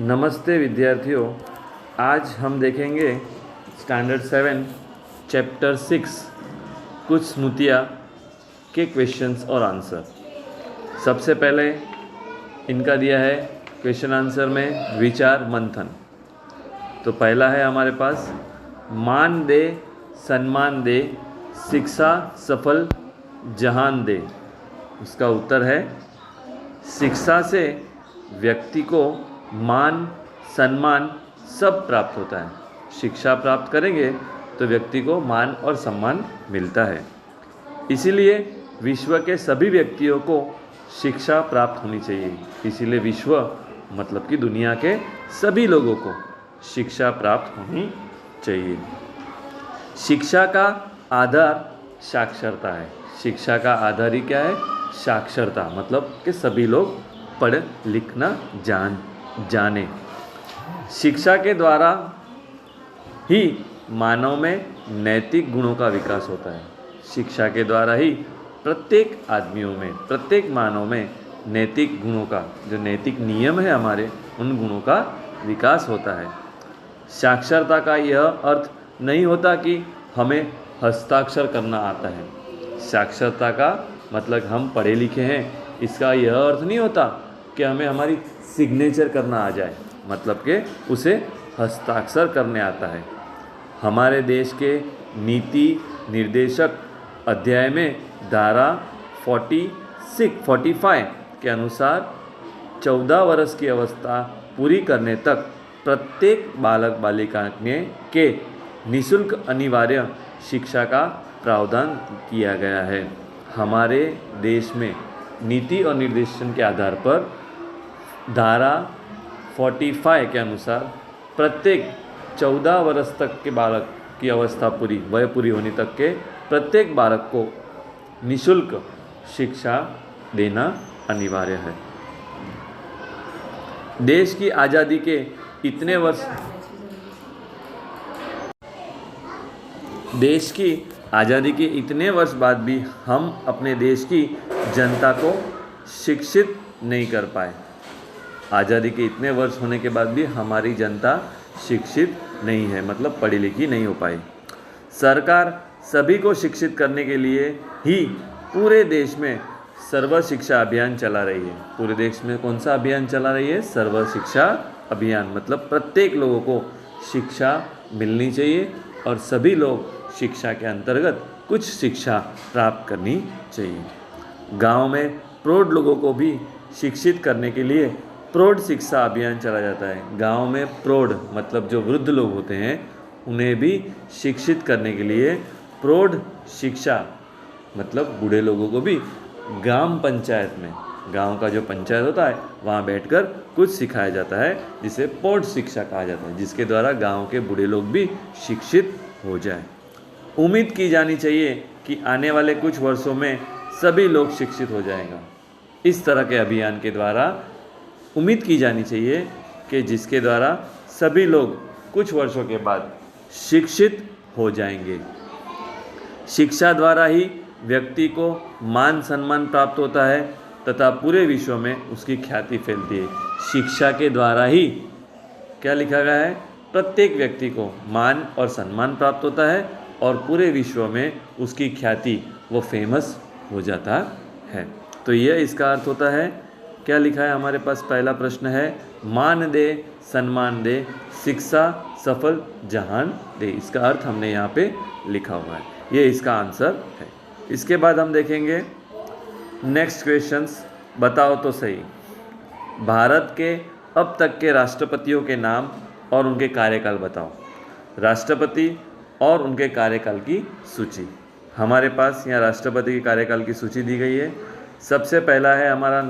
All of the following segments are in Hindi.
नमस्ते विद्यार्थियों, आज हम देखेंगे स्टैंडर्ड 7 चैप्टर 6 कुछ स्मृतियाँ के क्वेश्चंस और आंसर। सबसे पहले इनका दिया है क्वेश्चन आंसर में विचार मंथन। तो पहला है हमारे पास, मान दे सम्मान दे शिक्षा सफल जहान दे। उसका उत्तर है, शिक्षा से व्यक्ति को मान सम्मान सब प्राप्त होता है। शिक्षा प्राप्त करेंगे तो व्यक्ति को मान और सम्मान मिलता है। इसीलिए विश्व के सभी व्यक्तियों को शिक्षा प्राप्त होनी चाहिए। इसीलिए विश्व मतलब कि दुनिया के सभी लोगों को शिक्षा प्राप्त होनी चाहिए। शिक्षा का आधार साक्षरता है। शिक्षा का आधार ही क्या है? साक्षरता, मतलब कि सभी लोग पढ़ लिखना जाने। शिक्षा के द्वारा ही मानव में नैतिक गुणों का विकास होता है। शिक्षा के द्वारा ही प्रत्येक आदमियों में, प्रत्येक मानव में नैतिक गुणों का, जो नैतिक नियम है हमारे, उन गुणों का विकास होता है। साक्षरता का यह अर्थ नहीं होता कि हमें हस्ताक्षर करना आता है। साक्षरता का मतलब हम पढ़े लिखे हैं, इसका यह अर्थ नहीं होता कि हमें हमारी सिग्नेचर करना आ जाए, मतलब कि उसे हस्ताक्षर करने आता है। हमारे देश के नीति निर्देशक अध्याय में धारा 45 के अनुसार 14 वर्ष की अवस्था पूरी करने तक प्रत्येक बालक बालिका के निःशुल्क अनिवार्य शिक्षा का प्रावधान किया गया है। हमारे देश में नीति और निर्देशन के आधार पर धारा 45 के अनुसार प्रत्येक 14 वर्ष तक के बालक की अवस्था वय पूरी होने तक के प्रत्येक बालक को निःशुल्क शिक्षा देना अनिवार्य है। देश की आज़ादी के इतने वर्ष बाद भी हम अपने देश की जनता को शिक्षित नहीं कर पाए। आज़ादी के इतने वर्ष होने के बाद भी हमारी जनता शिक्षित नहीं है, मतलब पढ़ी लिखी नहीं हो पाई। सरकार सभी को शिक्षित करने के लिए ही पूरे देश में सर्व शिक्षा अभियान चला रही है। पूरे देश में कौन सा अभियान चला रही है? सर्व शिक्षा अभियान, मतलब प्रत्येक लोगों को शिक्षा मिलनी चाहिए और सभी लोग शिक्षा के अंतर्गत कुछ शिक्षा प्राप्त करनी चाहिए। गांव में प्रौढ़ लोगों को भी शिक्षित करने के लिए प्रौढ़ शिक्षा अभियान चला जाता है। गांव में प्रौढ़ मतलब जो वृद्ध लोग होते हैं, उन्हें भी शिक्षित करने के लिए प्रौढ़ शिक्षा मतलब बूढ़े लोगों को भी ग्राम पंचायत में, गांव का जो पंचायत होता है वहाँ बैठकर कुछ सिखाया जाता है, जिसे प्रौढ़ शिक्षा कहा जाता है, जिसके द्वारा गांव के बूढ़े लोग भी शिक्षित हो जाए। उम्मीद की जानी चाहिए कि आने वाले कुछ वर्षों में सभी लोग शिक्षित हो जाएगा। इस तरह के अभियान के द्वारा उम्मीद की जानी चाहिए कि जिसके द्वारा सभी लोग कुछ वर्षों के बाद शिक्षित हो जाएंगे। शिक्षा द्वारा ही व्यक्ति को मान सम्मान प्राप्त होता है तथा पूरे विश्व में उसकी ख्याति फैलती है। शिक्षा के द्वारा ही क्या लिखा गया है? प्रत्येक व्यक्ति को मान और सम्मान प्राप्त होता है और पूरे विश्व में उसकी ख्याति, वो फेमस हो जाता है। तो यह इसका अर्थ होता है। क्या लिखा है हमारे पास? पहला प्रश्न है, मान दे सम्मान दे शिक्षा सफल जहान दे। इसका अर्थ हमने यहाँ पे लिखा हुआ है, ये इसका आंसर है। इसके बाद हम देखेंगे नेक्स्ट क्वेश्चंस। बताओ तो सही, भारत के अब तक के राष्ट्रपतियों के नाम और उनके कार्यकाल बताओ। राष्ट्रपति और उनके कार्यकाल की सूची। हमारे पास यहाँ राष्ट्रपति के कार्यकाल की सूची दी गई है। सबसे पहला है हमारा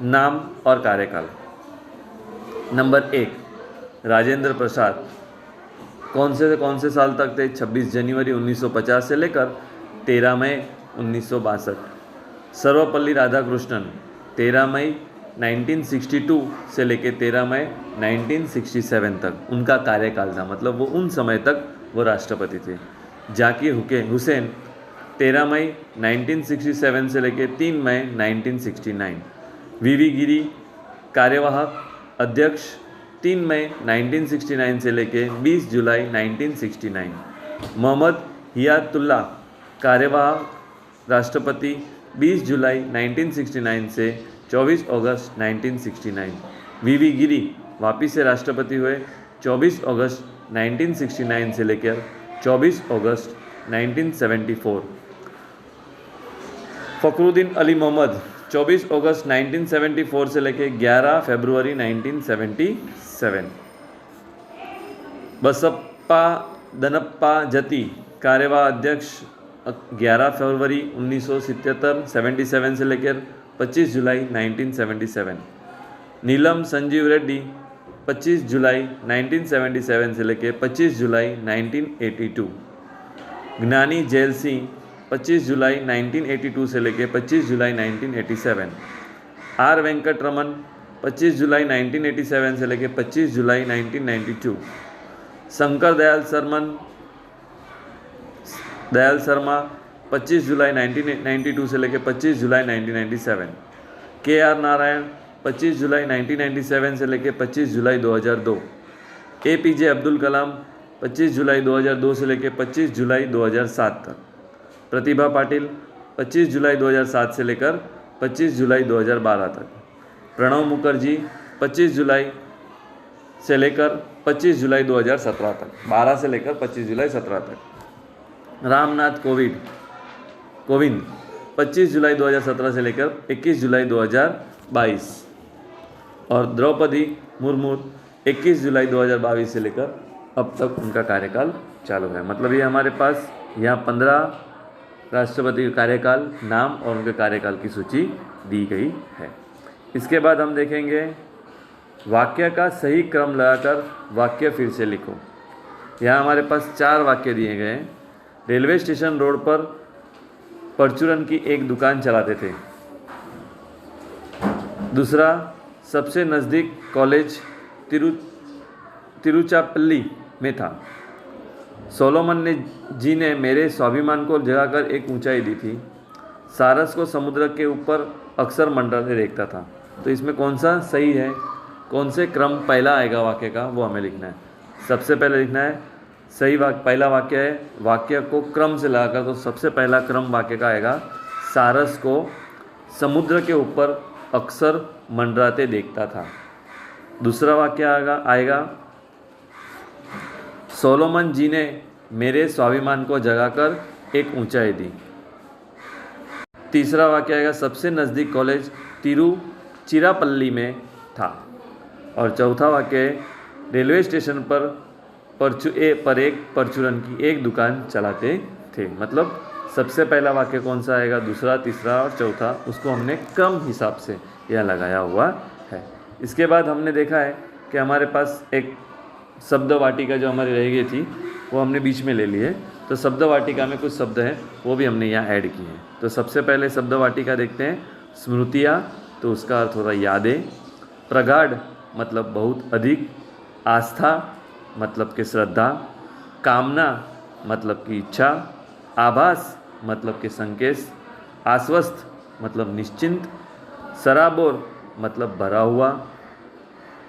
नाम और कार्यकाल। नंबर 1, राजेंद्र प्रसाद। कौन से साल तक थे? 26 जनवरी 1950 से लेकर 13 मई 1962। सर्वपल्ली राधाकृष्णन 13 मई 1962 से लेकर 13 मई 1967 तक उनका कार्यकाल था, मतलब वो उन समय तक वो राष्ट्रपति थे। जाकिर हुसैन 13 मई 1967 से लेकर 3 मई 1969। वीवी गिरी कार्यवाहक अध्यक्ष 3 मई 1969 से लेके 20 जुलाई 1969। मोहम्मद हियातुल्ला कार्यवाहक राष्ट्रपति 20 जुलाई 1969 से 24 अगस्त 1969। वीवी गिरी वापिस से राष्ट्रपति हुए 24 अगस्त 1969 से लेकर 24 अगस्त 1974। फ़खरुद्दीन अली मोहम्मद 24 अगस्त 1974 से लेकर 11 फरवरी 1977। बसप्पा दनप्पा जती कार्यवाहक अध्यक्ष 11 फरवरी 1977 से लेकर 25 जुलाई 1977। नीलम संजीव रेड्डी 25 जुलाई 1977 से लेकर 25 जुलाई 1982। ज्ञानी जैल सिंह 25 जुलाई 1982 से लेकर 25 जुलाई 1987। आर वेंकट रमन 25 जुलाई 1987 से लेकर 25 जुलाई 1992। शंकर दयाल शर्मा 25 जुलाई 1992 से लेकर 25 जुलाई 1997। के आर नारायण 25 जुलाई 1997 से लेकर 25 जुलाई 2002। APJ अब्दुल कलाम 25 जुलाई 2002 से लेकर 25 जुलाई 2007 तक। प्रतिभा पाटिल 25 जुलाई 2007 से लेकर 25 जुलाई 2012 तक। प्रणव मुखर्जी 25 जुलाई से लेकर 25 जुलाई 2017 तक, 12 से लेकर 25 जुलाई 17 तक। रामनाथ कोविंद 25 जुलाई 2017 से लेकर 21 जुलाई 2022। और द्रौपदी मुर्मू 21 जुलाई 2022 से लेकर अब तक उनका कार्यकाल चालू है। मतलब ये हमारे पास यहाँ 15 राष्ट्रपति का कार्यकाल, नाम और उनके कार्यकाल की सूची दी गई है। इसके बाद हम देखेंगे वाक्य का सही क्रम लगाकर वाक्य फिर से लिखो। यहाँ हमारे पास 4 वाक्य दिए गए हैं। रेलवे स्टेशन रोड पर परचूरन की एक दुकान चलाते थे। दूसरा, सबसे नज़दीक कॉलेज तिरुचिरापल्ली में था। सोलोमन जी ने मेरे स्वाभिमान को जगाकर एक ऊंचाई दी थी। सारस को समुद्र के ऊपर अक्सर मंडराते देखता था। तो इसमें कौन सा सही है, कौन से क्रम पहला आएगा वाक्य का, वो हमें लिखना है। सबसे पहले लिखना है सही पहला वाक्य है, वाक्य को क्रम से लगाकर, तो सबसे पहला क्रम वाक्य का आएगा सारस को समुद्र के ऊपर अक्सर मंडराते देखता था। दूसरा वाक्य आएगा सोलोमन जी ने मेरे स्वाभिमान को जगाकर एक ऊंचाई दी। तीसरा वाक्य आएगा सबसे नज़दीक कॉलेज तिरुचिरापल्ली में था। और चौथा वाक्य रेलवे स्टेशन पर एक परचूरन की एक दुकान चलाते थे। मतलब सबसे पहला वाक्य कौन सा आएगा, दूसरा, तीसरा और चौथा, उसको हमने क्रम हिसाब से यह लगाया हुआ है। इसके बाद हमने देखा है कि हमारे पास एक शब्द वाटिका जो हमारी रह गई थी वो हमने बीच में ले ली है। तो शब्द वाटिका में कुछ शब्द हैं वो भी हमने यहाँ ऐड किए हैं। तो सबसे पहले शब्द वाटिका देखते हैं। स्मृतियाँ, तो उसका अर्थ हो रहा है यादें। प्रगाढ़ मतलब बहुत अधिक। आस्था मतलब कि श्रद्धा। कामना मतलब कि इच्छा। आभास मतलब कि संकेत। आश्वस्त मतलब निश्चिंत। सराबोर मतलब भरा हुआ।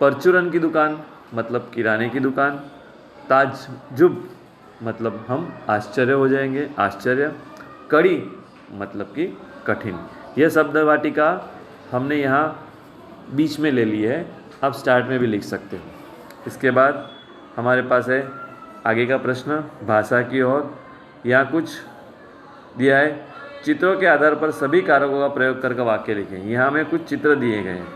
परचूरन की दुकान मतलब किराने की दुकान। ताज्जुब मतलब हम आश्चर्य हो जाएंगे, आश्चर्य। कड़ी मतलब कि कठिन। यह शब्द वाटिका हमने यहाँ बीच में ले ली है, आप स्टार्ट में भी लिख सकते हो। इसके बाद हमारे पास है आगे का प्रश्न भाषा की ओर। यहाँ कुछ दिया है, चित्रों के आधार पर सभी कारकों का प्रयोग करके वाक्य लिखें। यहाँ हमें कुछ चित्र दिए गए हैं।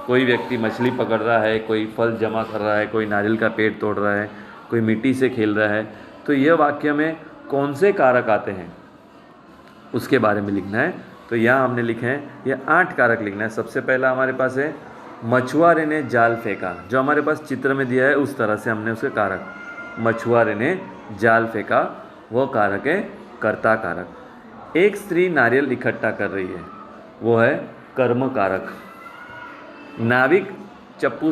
कोई व्यक्ति मछली पकड़ रहा है, कोई फल जमा कर रहा है, कोई नारियल का पेड़ तोड़ रहा है, कोई मिट्टी से खेल रहा है। तो यह वाक्य में कौन से कारक आते हैं उसके बारे में लिखना है। तो यहाँ हमने लिखे हैं ये 8 कारक लिखना है। सबसे पहला हमारे पास है मछुआरे ने जाल फेंका। जो हमारे पास चित्र में दिया है उस तरह से हमने उसके कारक, मछुआरे ने जाल फेंका, वो कारक है कर्ता कारक। एक स्त्री नारियल इकट्ठा कर रही है, वो है कर्म कारक। नाविक चप्पू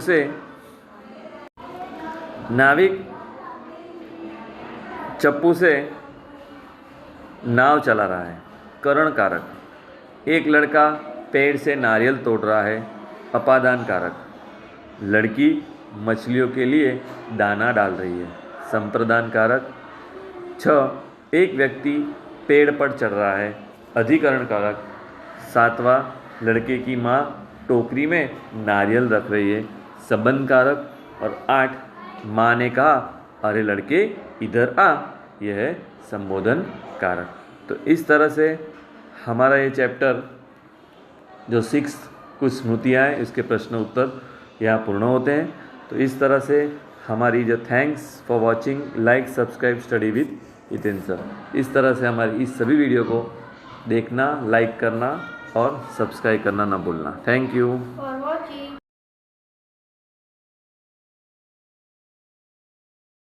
से नाव चला रहा है, करण कारक। एक लड़का पेड़ से नारियल तोड़ रहा है, अपादान कारक। लड़की मछलियों के लिए दाना डाल रही है। संप्रदान कारक। 6, एक व्यक्ति पेड़ पर चढ़ रहा है। अधिकरण कारक। 7वां, लड़के की माँ टोकरी में नारियल रख रही है। संबंध कारक। और 8, माँ ने कहा अरे लड़के इधर आ, यह है संबोधन कारक। तो इस तरह से हमारा ये चैप्टर जो 6 कुछ स्मृतियाँ हैं इसके प्रश्न उत्तर यहाँ पूर्ण होते हैं। तो इस तरह से हमारी जो thanks for watching, like, subscribe, study with Hiten sir, इस तरह से हमारी इस सभी वीडियो को देखना, लाइक करना और सब्सक्राइब करना ना भूलना। Thank you.